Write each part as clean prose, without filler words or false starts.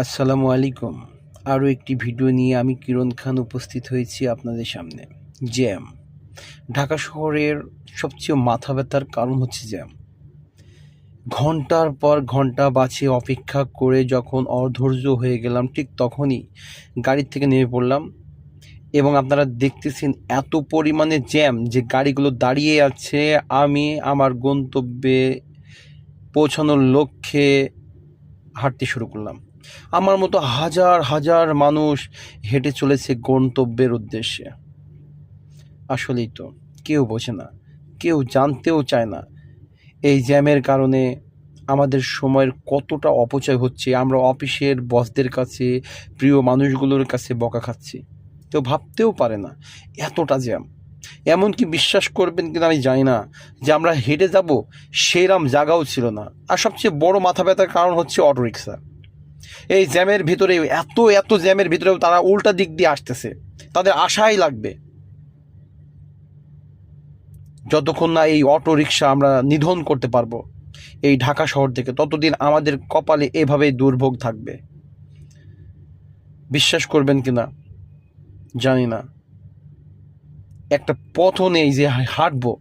আসসালামু আলাইকুম। আরও একটি ভিডিও নিয়ে আমি কিরণ খান উপস্থিত হয়েছি আপনাদের সামনে। জ্যাম। ঢাকা শহরের সবচেয়ে মাথা ব্যথার কারণ হচ্ছে জ্যাম। ঘন্টার পর ঘন্টা বাসে অপেক্ষা করে যখন অধৈর্য হয়ে গেলাম, ঠিক তখনই গাড়ির থেকে নেমে পড়লাম এবং আপনারা দেখতেছেন এত পরিমাণে জ্যাম যে গাড়িগুলো দাঁড়িয়ে আছে। আমি আমার গন্তব্যে পৌঁছানোর লক্ষ্যে হাঁটতে শুরু করলাম। আমার মতো হাজার হাজার মানুষ হেঁটে চলেছে গন্তব্যের উদ্দেশ্যে। আসলেই তো কেউ বোঝে না, কেউ জানতেও চায় না এই জ্যামের কারণে আমাদের সময়ের কতটা অপচয় হচ্ছে। আমরা অফিসের বসদের কাছে, প্রিয় মানুষগুলোর কাছে বকা খাচ্ছি, কেউ ভাবতেও পারে না এতটা জ্যাম। এমনকি বিশ্বাস করবেন কিনা আমি জানি না যে আমরা হেঁটে যাব সেরম জায়গাও ছিল না। আর সবচেয়ে বড় মাথা ব্যথার কারণ হচ্ছে অটোরিকশা। এই জ্যামের ভিতরে এত জ্যামের ভিতরেও তারা উল্টা দিক দিয়ে আসতেছে, তাদের আশাই লাগবে। যতক্ষণ না এই অটো রিক্সা আমরা নিধন করতে পারবো এই ঢাকা শহর থেকে, ততদিন আমাদের কপালে এভাবেই দুর্ভোগ থাকবে। বিশ্বাস করবেন কিনা জানি না, একটা পথও নেই যে হাঁটবো,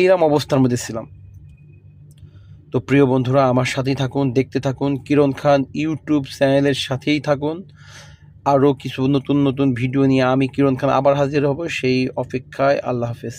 এইরকম অবস্থার মধ্যে ছিলাম। তো প্রিয় বন্ধুরা, আমার সাথেই থাকুন, দেখতে থাকুন কিরণ খান ইউটিউব চ্যানেলের সাথেই থাকুন। আরও কিছু নতুন নতুন ভিডিও নিয়ে আমি কিরণ খান আবার হাজির হব, সেই অপেক্ষায়। আল্লাহ হাফেজ।